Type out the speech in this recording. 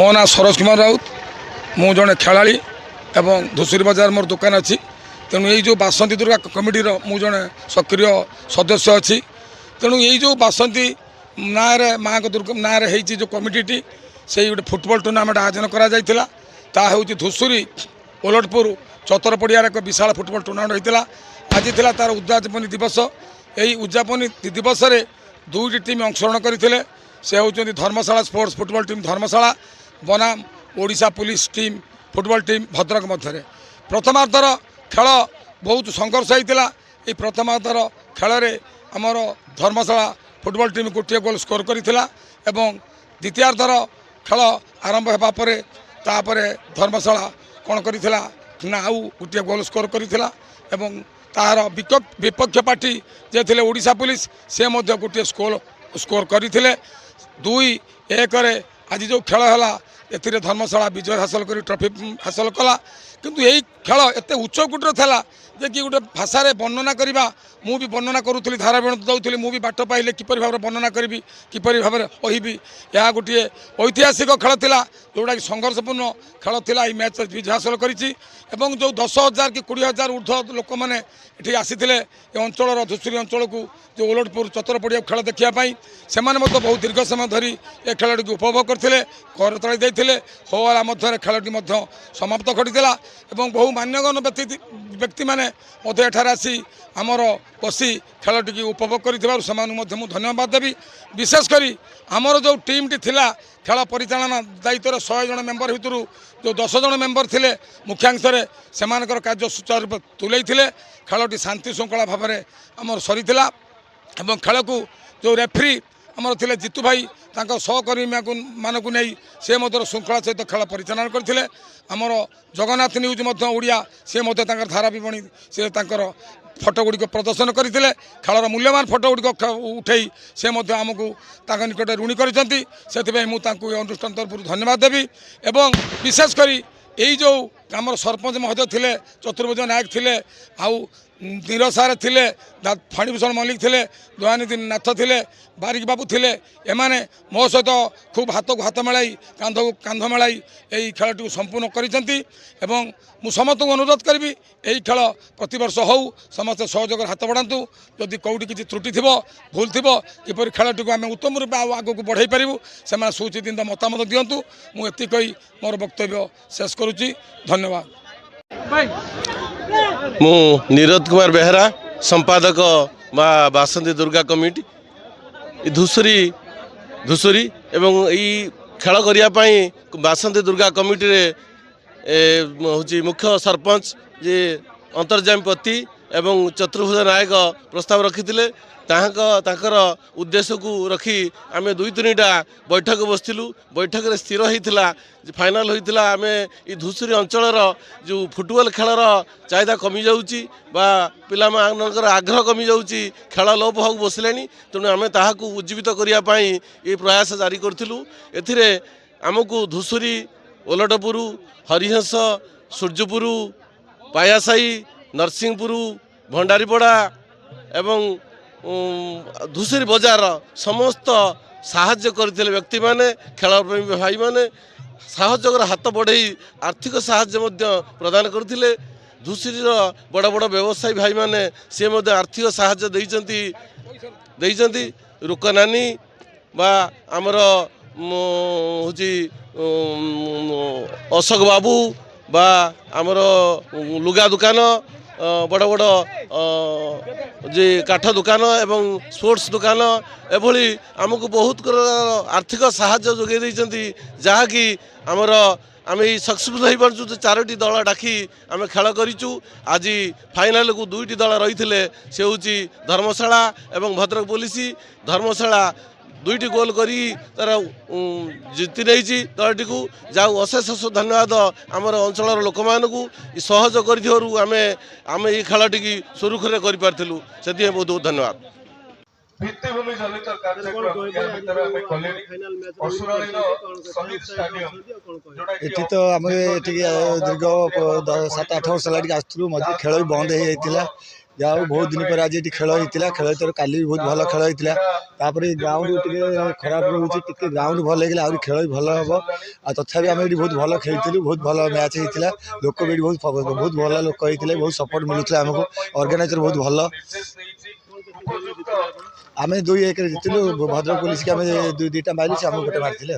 मो ना सरोज कुमार राउत मु जड़े खेलाड़ी एवं धूसुरी बजार मोर दुकान अच्छी तेणु यही जो बासंती दुर्गा कमिटीर मु जड़े सक्रिय सदस्य अच्छी तेणु यही जो बासंती ना माँ दुर्गा ना जो कमिटी से गोटे फुटबॉल टूर्नामेंट आयोजन करा धूसुरी ओलटपुर चतर पड़ियार एक विशाल फुटबॉल टूर्नामेंट होता आज था तार उद्यापनी दिवस यही उद्यापनी दिवस में दुईटी टीम अंशग्रहण करते से होती Dharamshala sports football team Dharamshala बनाम Odisha police team football team Bhadrak मध्य प्रथमार्धर खेल बहुत संघर्ष होता ये प्रथमार्धर खेल आमर धर्मशाला फुटबॉल टीम गोटे गोल स्कोर करथिला एवं द्वितीयार्धर खेल आरंभ होगापर तापर धर्मशाला कौन करथिला ना आउ गोटे गोल स्कोर करथिला एवं तार विपक्ष पार्टी जे थिले ओडिशा पुलिस से मध्य गोटे स्कोर करथिले 2-1 आज जो खेल है ए धर्मशाला विजय हासिल कर ट्रॉफी हासिल कला किंतु यही खेल एत उच्चकोटर था जे कि गोटे भाषा वर्णना करवा मु भी वर्णना करूली धारावाहिक दौली मुझे बाट पाइले किपर भाव वर्णना करी किपर भाव कहबी यह गोटे ऐतिहासिक खेल था जोटा कि संघर्षपूर्ण खेल था ये मैच विजय हासिल कर जो 10,000 कि 20,000 ऊर्ध्व लोक मैंने ये आसी अंचल धूसुरी अंचल को जो ओलटपुर चतर पड़िया खेल देखापी से बहुत दीर्घ समय धरी ये खेल टी उपभोग करते करताड़ी देते होला मध्य खेलटी समाप्त घटीला बहु मान्यगण्य व्यक्ति मैंने एठार आसी आमर बसी खेल टी उपभोग कर धन्यवाद देवी विशेषकर आमर जो टीम टी थिला खेल परिचालना दायित्व 100 जन मेम्बर भितर जो 10 जन मेम्बर थे मुख्यांश से कार्य सुचारू तुले खेलटी शांति श्रृंखला भाव में आमर सरी खेल को जो रेफ्री आमर थे जीतू भाई सहकर्मी मानक नहीं से श्रृंखला सहित खेल परिचालन करते आमर जगन्नाथ न्यूज ओडिया से धारा विवरणी से फटो गुड़िक प्रदर्शन करते खेलर मूल्यवान फटो गुड़िक उठे से आमको निकट ऋणी कर अनुष्ठान तरफ धन्यवाद देवी एवं विशेषकर यही जो आमर सरपंच महोदय थे चतुर्भुज नायक थे आउ नीरज सारे थे फाणीभूषण मल्लिक थे दयानिधि नाथ थे बारिक बाबू थे एमाने मो सहित खूब हाथ को हाथ मिलाई कांध को कांध मिलाई यही खेल संपूर्ण कर समस्त अनुरोध करी यही खेल प्रत वर्ष हो समस्त सहयोग हाथ बढ़ातु जदि कौटी किसी त्रुटि थी भूल थी किपर खेल टी आम उत्तम रूप आग को बढ़ाई पारूँ से सुचिंत मतामत दिंतु मुझे कही मोर वक्तव्य शेष करुच्ची धन्यवाद। मु नीरज कुमार बेहरा संपादक बासंती दुर्गा कमिटी धूसुरी एवं यही खेल करने बासंती दुर्गा कमिटी रे हूँ मुख्य सरपंच जे अंतर्जामीपति एवं चतुर्भुज नायक प्रस्ताव रखी ताकर उद्देश्य को रखी आम 2-3टा बैठक बसलु बैठक रे स्थिर होता फाइनाल होता आम ये धूसुरी अंचल जो फुटबॉल खेलर चाहिदा कमी जाऊँगी पिलामानकर आग्रह कमी जाऊँगी खेल लोप हो बसले तेणु आम ताहाकू उज्जीवित करने ये प्रयास जारी करूँ एथिरे आमको धूसुरी ओलटपुर हरिहंस सूर्यपुर पायासाई नरसिंहपुर भंडारीपड़ा एवं धूसुरी बजार समस्त साहाय्य करते व्यक्ति माने खेल प्रेमी भाई माने साहय हाथ बढ़े आर्थिक साहाय्य प्रदान करते धूसुरी बड़ बड़ व्यवसायी भाई माने से आर्थिक साहाय्य देइचंती रुकनानी बा आमर हूँ अशोक बाबू बा आमर लुगा दुकान बड़ बड़ जे काठ दुकान एवं स्पोर्ट्स दुकान एभली आमको बहुत आर्थिक साहाय्य जोगे देइचंती जहाँकि आमर आम सक्सेसफुल हो पार्चु 4टी दल डाकी आम खेल करूँ आज फाइनाल को 2टी दल रही से हूँ धर्मशाला एवं भद्रक पुलिस धर्मशाला 2टी गोल करी तार जीति नहीं दलटी को जाऊ अशेष धन्यवाद आमर अंचल लोक मानू सहज कर आम ये खेल टी सुरुखुरे करूँ से बहुत बहुत धन्यवाद। ଭିତ୍ତିଭୂମି ଜନିତ କାର୍ଯ୍ୟକ୍ରମ ୟା ଭିତରେ ଆମେ କଲେଣି ଅସୁରାଳୀର ଶହୀଦ ଷ୍ଟାଡିୟମ ଏଠି ତ ଆମେ ଏଠିକି ଦୀର୍ଘ 7-8 ବର୍ଷ ହେଲା ଏଠିକି ଆସିଥିଲୁ ମଝିରେ ଖେଳ ବି ବନ୍ଦ ହେଇଯାଇଥିଲା ଯାହା ହଉ ବହୁତ ଦିନ ପରେ ଆଜି ଏଠି ଖେଳ ହେଇଥିଲା। ଖେଳ ଭିତରେ କାଲି ବି ବହୁତ ଭଲ ଖେଳ ହେଇଥିଲା। ତାପରେ ଗ୍ରାଉଣ୍ଡ ଟିକେ ଖରାପ ରହୁଛି, ଟିକେ ଗ୍ରାଉଣ୍ଡ ଭଲ ହେଇଗଲେ ଆହୁରି ଖେଳ ବି ଭଲ ହେବ। ଆଉ ତଥାପି ଆମେ ଏଠି ବହୁତ ଭଲ ଖେଳିଥିଲୁ, ବହୁତ ଭଲ ମ୍ୟାଚ୍ ହେଇଥିଲା। ଲୋକ ବି ଏଠି ବହୁତ ଭଲ ଲୋକ ହେଇଥିଲେ, ବହୁତ ସପୋର୍ଟ ମିଳୁଥିଲା ଆମକୁ। ଅର୍ଗାନାଇଜର ବହୁତ ଭଲ। ଆମେ 2-1 ଜିତିଲୁ। ଭଦ୍ରକ ପୋଲିସକି ଆମେ 2ଟା ମାରିଲୁ, ସେ ଆମକୁ 1 ମାରିଥିଲେ।